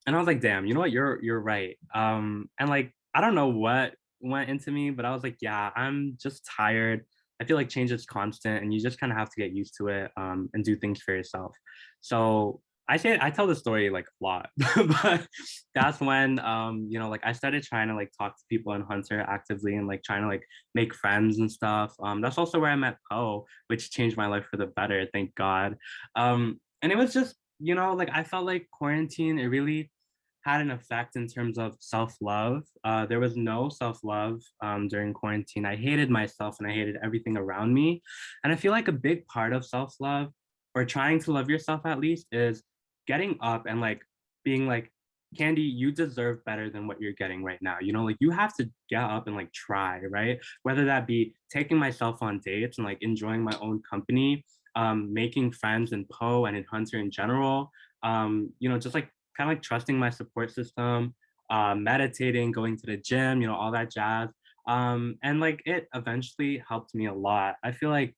I was like, damn, you know what? You're right. And like, I don't know what went into me, but I was like, yeah, I'm just tired. I feel like change is constant and you just kind of have to get used to it, and do things for yourself. So I tell the story like a lot, but that's when, like I started trying to like talk to people in Hunter actively and like trying to like make friends and stuff. That's also where I met Poe, which changed my life for the better, thank God. And it was just, like I felt like quarantine, it really had an effect in terms of self-love. There was no self-love during quarantine. I hated myself and I hated everything around me. And I feel like a big part of self-love, or trying to love yourself at least, is getting up and like being like, Khandy, you deserve better than what you're getting right now. Like you have to get up and like try, right? Whether that be taking myself on dates and like enjoying my own company, making friends in Poe and in Hunter in general, just like kind of like trusting my support system, meditating, going to the gym, all that jazz. And like it eventually helped me a lot. I feel like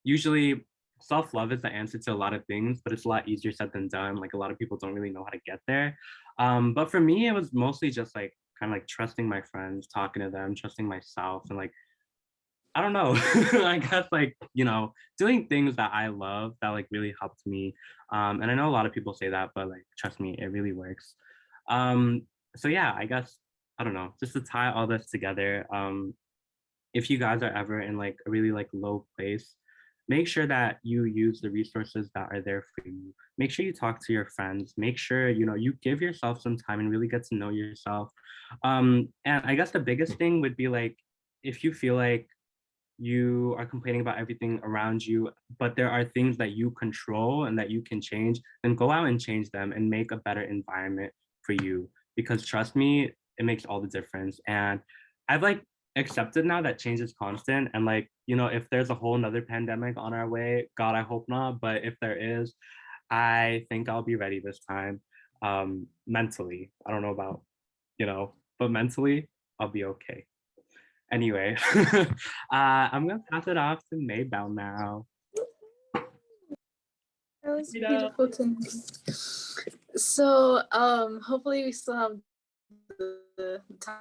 usually self-love is the answer to a lot of things, but it's a lot easier said than done. Like a lot of people don't really know how to get there. But for me, it was mostly just like kind of like trusting my friends, talking to them, trusting myself, and like, I don't know, I guess like, doing things that I love that like really helped me. And I know a lot of people say that, but like, trust me, it really works. So yeah, I guess, I don't know, just to tie all this together, if you guys are ever in like a really like low place, make sure that you use the resources that are there for you. Make sure you talk to your friends. Make sure, you give yourself some time and really get to know yourself. And I guess the biggest thing would be like, if you feel like you are complaining about everything around you, but there are things that you control and that you can change, then go out and change them and make a better environment for you. Because trust me, it makes all the difference. And I've like accepted now that change is constant. And like, if there's a whole nother pandemic on our way, God, I hope not. But if there is, I think I'll be ready this time. Mentally, I don't know about, but mentally, I'll be okay. Anyway, I'm gonna pass it off to Maybelle now. That was beautiful to me. So hopefully we still have the time,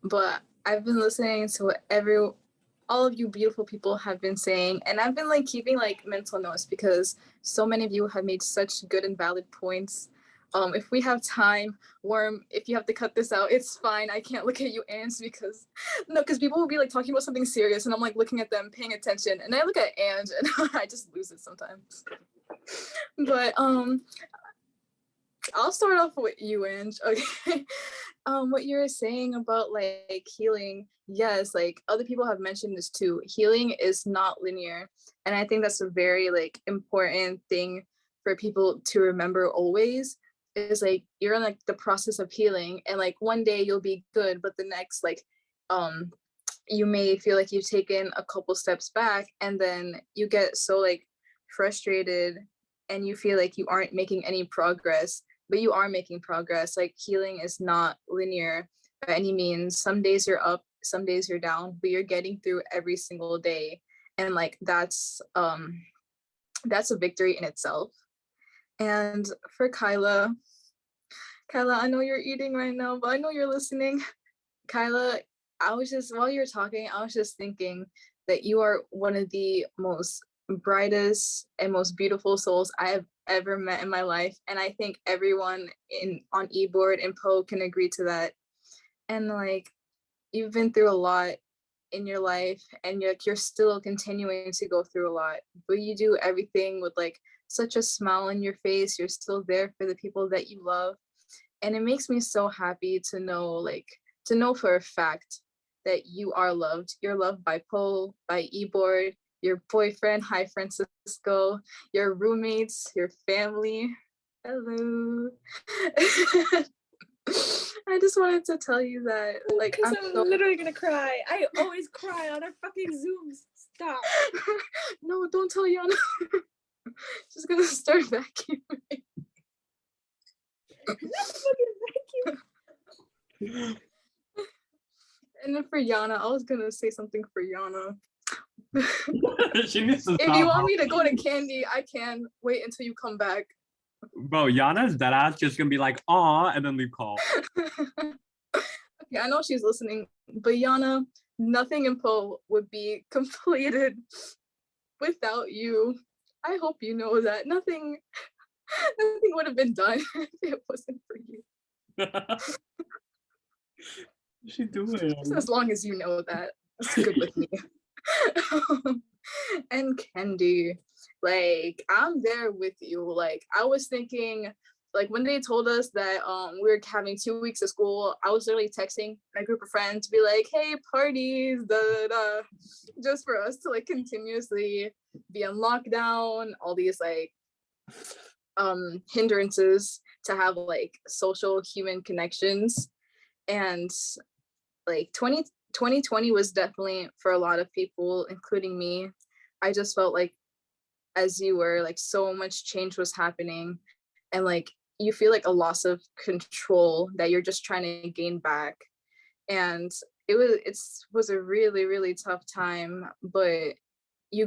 but I've been listening to what all of you beautiful people have been saying, and I've been like keeping like mental notes because so many of you have made such good and valid points. If we have time, Worm, if you have to cut this out, it's fine. I can't look at you, Ange, because people will be like talking about something serious, and I'm like looking at them, paying attention, and I look at Ange, and I just lose it sometimes. But I'll start off with you, Ange. Okay. What you were saying about like healing, yes, like other people have mentioned this too. Healing is not linear. And I think that's a very like important thing for people to remember always, is like you're in like the process of healing, and like one day you'll be good, but the next like you may feel like you've taken a couple steps back, and then you get so like frustrated and you feel like you aren't making any progress, but you are making progress. Like healing is not linear by any means. Some days you're up, some days you're down, but you're getting through every single day. And like that's a victory in itself. And for Kyla, I know you're eating right now, but I know you're listening. Kyla, while you were talking, I was just thinking that you are one of the most brightest and most beautiful souls I have ever met in my life. And I think everyone on eBoard and Poe can agree to that. And like, you've been through a lot in your life, and you're still continuing to go through a lot, but you do everything with like such a smile on your face. You're still there for the people that you love. And it makes me so happy to know for a fact that you are loved. You're loved by Poe, by eBoard, your boyfriend, hi Francisco, your roommates, your family. Hello. I just wanted to tell you that, like, I'm literally gonna cry. I always cry on our fucking Zooms. Stop. No, don't tell Jhana. She's gonna start vacuuming. And then for Jhana, I was gonna say something for Jhana. She needs to If stop. you want me to go to Khandy, I can. Wait until you come back. Bro, Yana's dead ass just gonna be like, aw, and then leave call. Okay, I know she's listening, but Jhana, nothing in Poe would be completed without you. I hope you know that. Nothing would have been done if it wasn't for you. What's she doing? Just as long as you know that, it's good with me. And Khandy, like, I'm there with you. Like, I was thinking, like, when they told us that we were having 2 weeks of school, I was literally texting my group of friends to be like, hey, parties, da da da, just for us to like continuously be on lockdown, all these like hindrances to have like social human connections. And like 2020 was definitely for a lot of people, including me. I just felt like, as you were, like, so much change was happening, and like you feel like a loss of control that you're just trying to gain back. And it was a really, really tough time, but you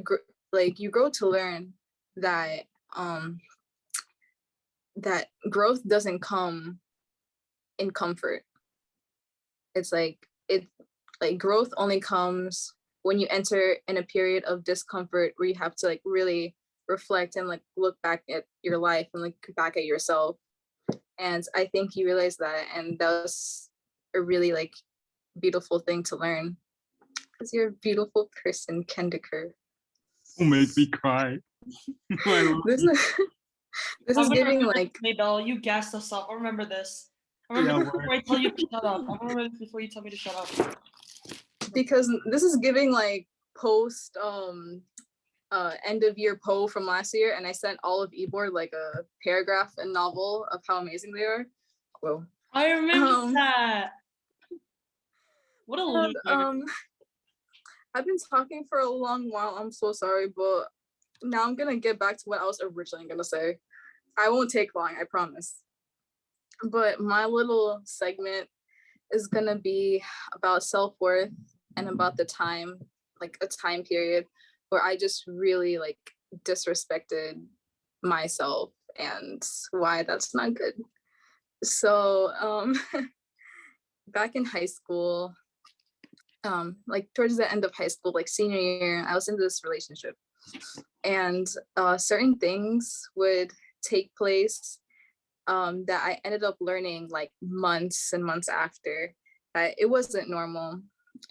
grow to learn that that growth doesn't come in comfort. It's like growth only comes when you enter in a period of discomfort, where you have to like really reflect and like look back at your life and look back at yourself. And I think you realize that, and that was a really like beautiful thing to learn, because you're a beautiful person, Kendiker. Don't make me cry. This is giving like Maybelle, you gassed us up. I remember this. I remember Yeah, before I tell you to shut up. I remember this before you tell me to shut up. because this is giving like post end of year Poe from last year, and I sent all of eBoard like a paragraph and novel of how amazing they are. Whoa. I remember that. What a loser. I've been talking for a long while. I'm so sorry, but now I'm gonna get back to what I was originally gonna say. I won't take long, I promise. But my little segment is gonna be about self-worth and about the time, like a time period where I just really like disrespected myself, and why that's not good. So back in high school, like towards the end of high school, like senior year, I was in this relationship, and certain things would take place that I ended up learning like months and months after, that it wasn't normal.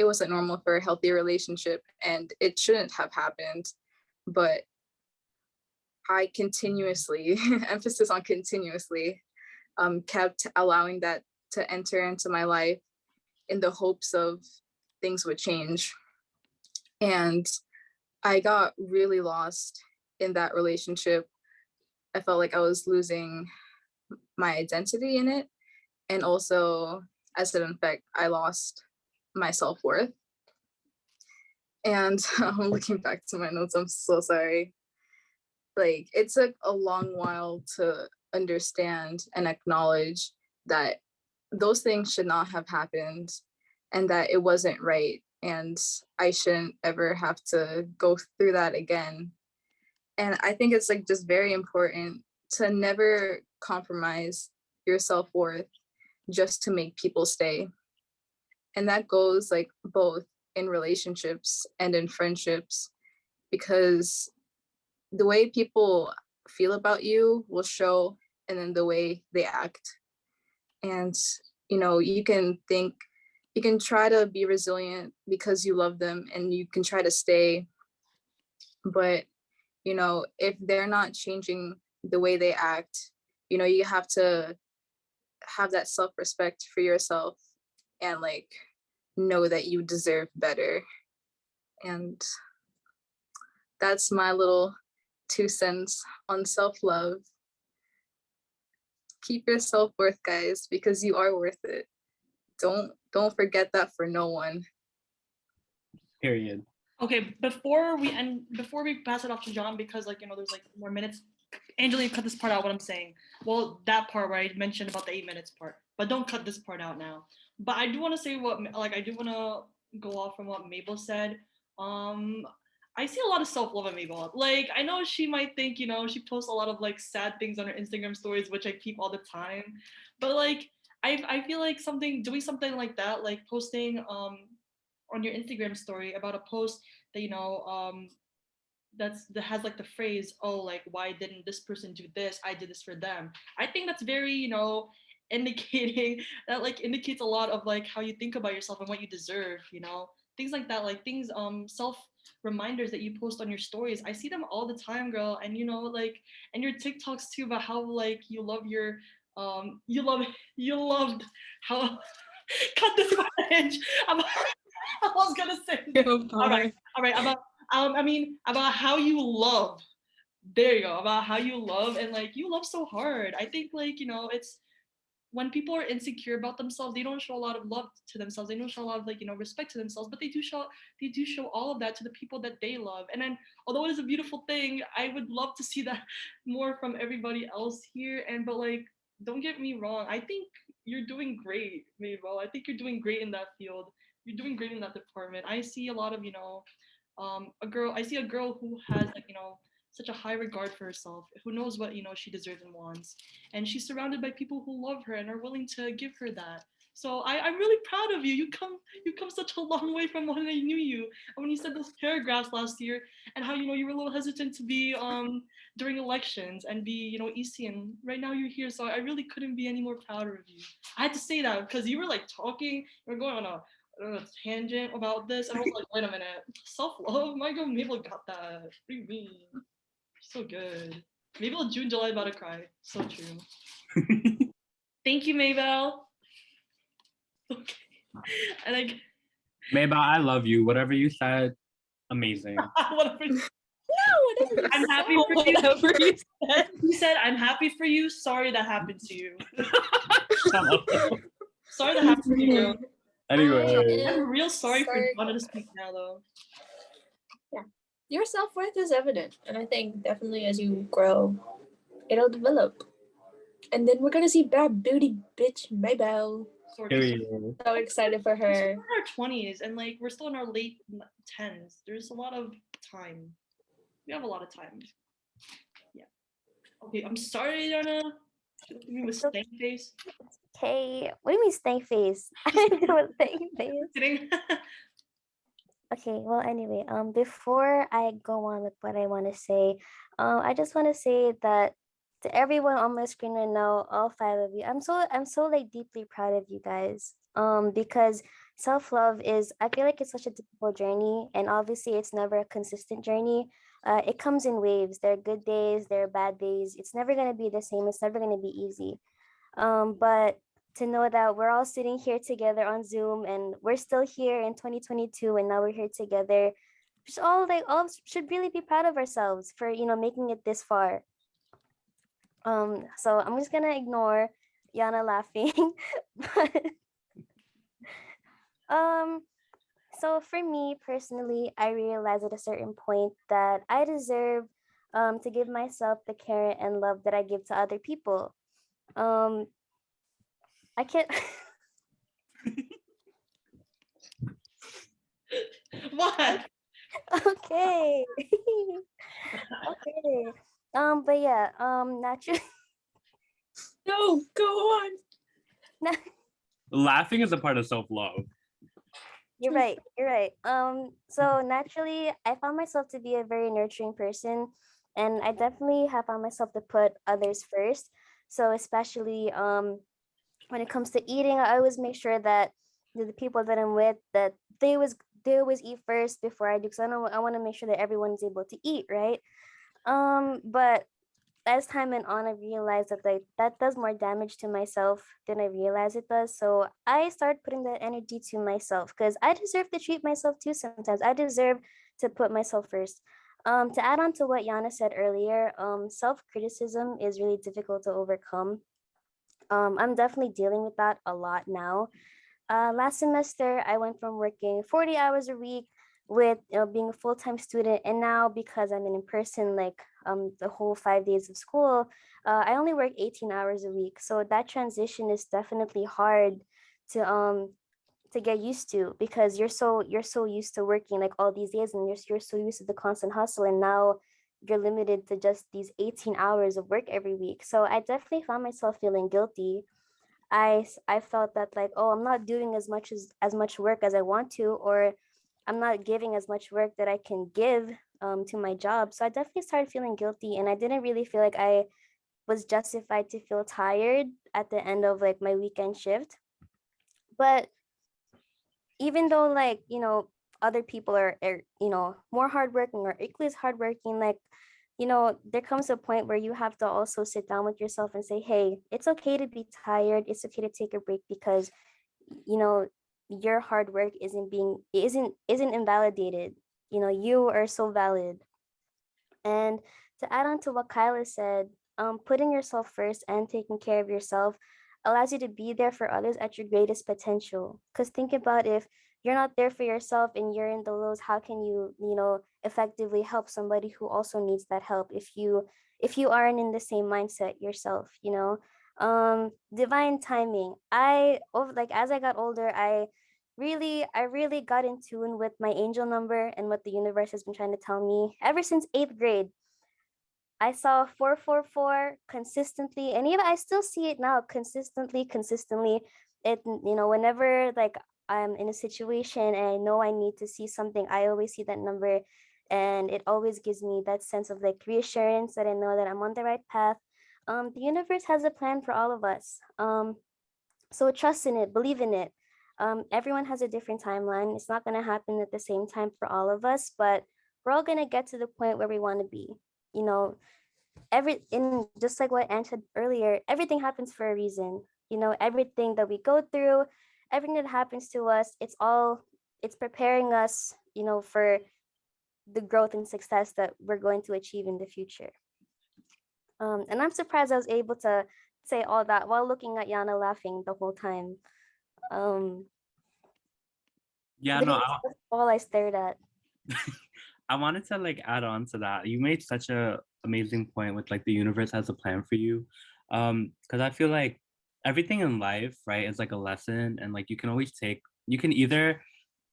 It wasn't normal for a healthy relationship, and it shouldn't have happened. But I continuously, emphasis on continuously, kept allowing that to enter into my life in the hopes of things would change. And I got really lost in that relationship. I felt like I was losing my identity in it. And also, as an effect, I lost my self-worth. And I'm looking back to my notes, I'm so sorry. Like, it took a long while to understand and acknowledge that those things should not have happened and that it wasn't right. And I shouldn't ever have to go through that again. And I think it's like just very important to never compromise your self-worth just to make people stay. And that goes like both in relationships and in friendships, because the way people feel about you will show, and then the way they act. And, you know, you can try to be resilient because you love them and you can try to stay. But, you know, if they're not changing the way they act, you know, you have to have that self-respect for yourself and like know that you deserve better. And that's my little 2 cents on self-love. Keep your self-worth, guys, because you are worth it. Don't forget that for no one. Period. Okay, before we pass it off to John, because like, you know, there's like more minutes. Angelina, cut this part out, what I'm saying. Well, that part where I mentioned about the 8 minutes part, but don't cut this part out now. But I do want to say I do want to go off from what Maybelle said. I see a lot of self-love in Maybelle. Like, I know she might think, you know, she posts a lot of like sad things on her Instagram stories, which I keep all the time. But like, I feel like doing something like that, like posting on your Instagram story about a post that, you know, that has like the phrase, oh, like, why didn't this person do this, I did this for them. I think that's very, you know, indicating that, like, indicates a lot of like how you think about yourself and what you deserve, you know, things like that, like things, self reminders that you post on your stories. I see them all the time, girl. And, you know, like, and your TikToks too, about how like you love your you loved how cut this message. I was gonna say all right about about how you love. There you go. About how you love, and like you love so hard. I think, like, you know, it's when people are insecure about themselves, they don't show a lot of love to themselves. They don't show a lot of, like, you know, respect to themselves, but they do show all of that to the people that they love. And then, although it is a beautiful thing, I would love to see that more from everybody else here. And but like, don't get me wrong, I think you're doing great, Maybelle. I think you're doing great in that field. You're doing great in that department. I see a lot of, you know, I see a girl who has, like, you know, such a high regard for herself, who knows what, you know, she deserves and wants, and she's surrounded by people who love her and are willing to give her that. So I'm really proud of you. You come such a long way from when I knew you. And when you said those paragraphs last year, and how, you know, you were a little hesitant to be during elections and be, you know, EC, and right now you're here. So I really couldn't be any more prouder of you. I had to say that because you were like talking, you were going on a tangent about this, and I was like, wait a minute, self-love? My girl Mabel got that. What do you mean? So good. Mabel, June, July, about to cry. So true. Thank you, Maybelle. Okay. And like, Maybelle, I love you. Whatever you said, amazing. whatever. No, I'm happy for you. Whatever you said. You said, I'm happy for you. Sorry that happened to you. Sorry that happened to you, girl. Anyway. I'm real sorry for Jhana to speak now, though. Yeah. Your self-worth is evident. And I think definitely as you grow, it'll develop. And then we're going to see bad booty bitch Maybelle. So excited for her. We're in our 20s, and like we're still in our late 10s. There's a lot of time. We have a lot of time. Yeah. Okay, I'm sorry, Jhana. You with stank face. Okay. What do you mean stank face? I didn't know stank face. Kidding. Okay, well, anyway, before I go on with what I want to say, I just want to say that to everyone on my screen right now, all 5 of you, I'm so like deeply proud of you guys. Because self-love is, I feel like it's such a difficult journey, and obviously it's never a consistent journey. It comes in waves. There are good days, there are bad days. It's never gonna be the same. It's never gonna be easy. But to know that we're all sitting here together on Zoom and we're still here in 2022 and now we're here together, just all should really be proud of ourselves for making it this far. So I'm just gonna ignore Yana laughing. But so for me personally, I realized at a certain point that I deserve to give myself the care and love that I give to other people. Um I can't What? okay. Okay. But yeah, naturally No, go on. Laughing is a part of self-love. You're right. You're right. So naturally, I found myself to be a very nurturing person, and I definitely have found myself to put others first. So especially when it comes to eating, I always make sure that the people that I'm with that they always eat first before I do, because I want to make sure that everyone is able to eat, right? But as time went on, I realized that that does more damage to myself than I realized it does. So I started putting that energy to myself because I deserve to treat myself too sometimes. I deserve to put myself first. To add on to what Yana said earlier, self-criticism is really difficult to overcome. I'm definitely dealing with that a lot now. Last semester, I went from working 40 hours a week with being a full-time student, and now because I'm in person, like the whole 5 days of school, I only work 18 hours a week. So that transition is definitely hard to um to get used to because you're so used to working like all these days, and you're so used to the constant hustle, and now you're limited to just these 18 hours of work every week. So I definitely found myself feeling guilty. I felt that like, oh, I'm not doing as much work as I want to, or I'm not giving as much work that I can give to my job. So I definitely started feeling guilty, and I didn't really feel like I was justified to feel tired at the end of like my weekend shift. But even though like other people are more hardworking or equally as hardworking, like there comes a point where you have to also sit down with yourself and say, hey, it's okay to be tired, it's okay to take a break, because you know your hard work isn't invalidated. You are so valid. And to add on to what Kyla said, putting yourself first and taking care of yourself allows you to be there for others at your greatest potential. Because think about, if you're not there for yourself and you're in the lows, how can you effectively help somebody who also needs that help if you aren't in the same mindset yourself. Divine timing. Like as I got older, I really got in tune with my angel number and what the universe has been trying to tell me ever since 8th grade. I saw 444 consistently, and even I still see it now consistently. Whenever like I'm in a situation and I know I need to see something, I always see that number, and it always gives me that sense of like reassurance that I know that I'm on the right path. The universe has a plan for all of us. So trust in it, believe in it. Everyone has a different timeline. It's not going to happen at the same time for all of us, but we're all going to get to the point where we want to be. You know, just like what Anne said earlier, everything happens for a reason. Everything that we go through, everything that happens to us, it's preparing us, for the growth and success that we're going to achieve in the future. And I'm surprised I was able to say all that while looking at Yana laughing the whole time. Um, Yeah, no, literally, that's all I stared at. I wanted to like add on to that. You made such a amazing point with like the universe has a plan for you. Because I feel like everything in life, right, is like a lesson, and like you can either,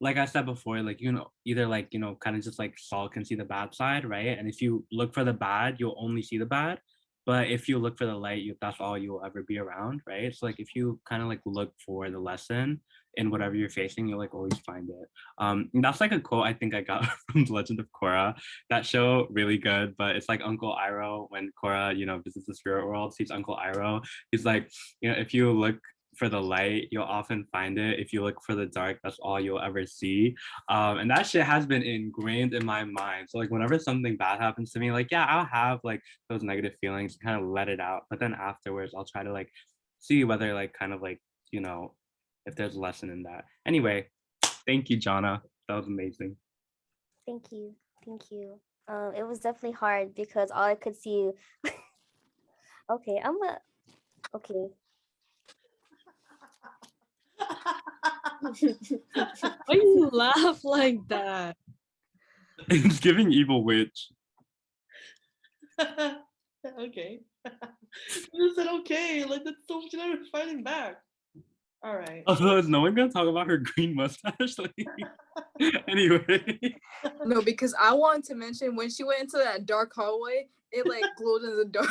like I said before, like either like kind of just like sulk and see the bad side, right? And if you look for the bad, you'll only see the bad. But if you look for the light, that's all you'll ever be around, right? So like if you kind of like look for the lesson in whatever you're facing, you'll like always find it. And that's like a quote I think I got from The Legend of Korra. That show really good, but it's like Uncle Iroh when Korra, visits the spirit world, sees Uncle Iroh. He's like, if you look for the light, you'll often find it. If you look for the dark, that's all you'll ever see. And that shit has been ingrained in my mind. So like whenever something bad happens to me, like yeah, I'll have like those negative feelings, kind of let it out. But then afterwards, I'll try to like see whether like kind of like, you know, if there's a lesson in that. Anyway, thank you, Jhana. That was amazing. Thank you. Thank you. It was definitely hard because all I could see. Okay, okay. Why you laugh like that? It's giving evil witch. Okay. You just said okay. Like that's so much better fighting back. All right. Although is no one gonna talk about her green mustache? Like, anyway. No, because I wanted to mention when she went into that dark hallway, it like glowed in the dark.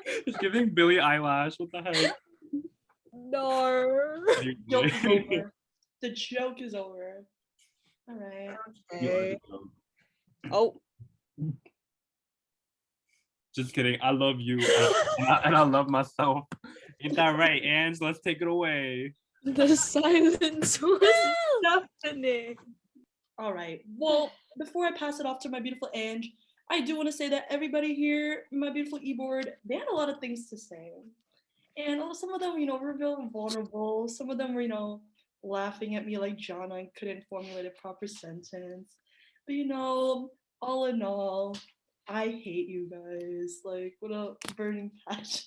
It's giving Billie Eyelash. What the heck? No. Joke is over. The joke is over. All right. Okay. Oh. Just kidding. I love you and I love myself. Ain't that right, Ange? Let's take it away. The silence was deafening. All right. Well, before I pass it off to my beautiful Ange, I do want to say that everybody here, my beautiful e-board, they had a lot of things to say. And some of them, you know, were real vulnerable. Some of them were, you know, laughing at me like Jhana and couldn't formulate a proper sentence. But, you know, all in all, I hate you guys. Like, what a burning passion.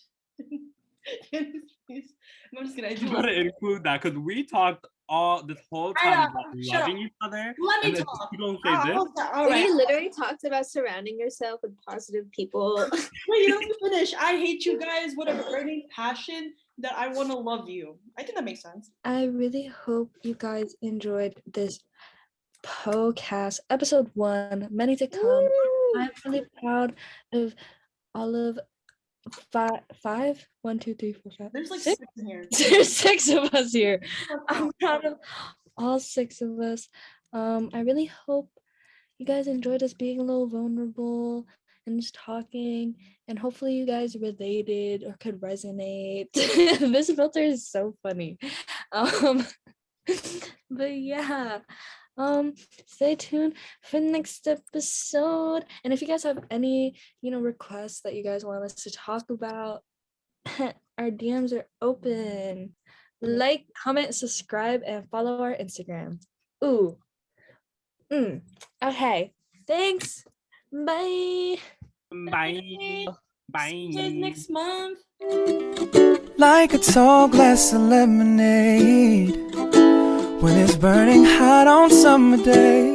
I'm just kidding. I do You gotta include that because we talked all this whole time about loving each other. Let me and talk. You don't say this. All right. We literally talked about surrounding yourself with positive people. Wait, let me finish. I hate you guys. What a burning passion that I want to love you. I think that makes sense. I really hope you guys enjoyed this POHcast episode 1. Many to come. I'm really proud of all of five. 1, 2, 3, 4, 5. There's like 6? 6 in here. There's 6 of us here. I'm proud of all 6 of us. I really hope you guys enjoyed us being a little vulnerable and just talking, and hopefully you guys related or could resonate. This filter is so funny. But yeah. Stay tuned for the next episode. And if you guys have any, you know, requests that you guys want us to talk about, our DMs are open. Like, comment, subscribe, and follow our Instagram. Ooh. Okay. Thanks. Bye. Bye. Bye. See you guys next month. Like a tall glass of lemonade when it's burning hot on summer days.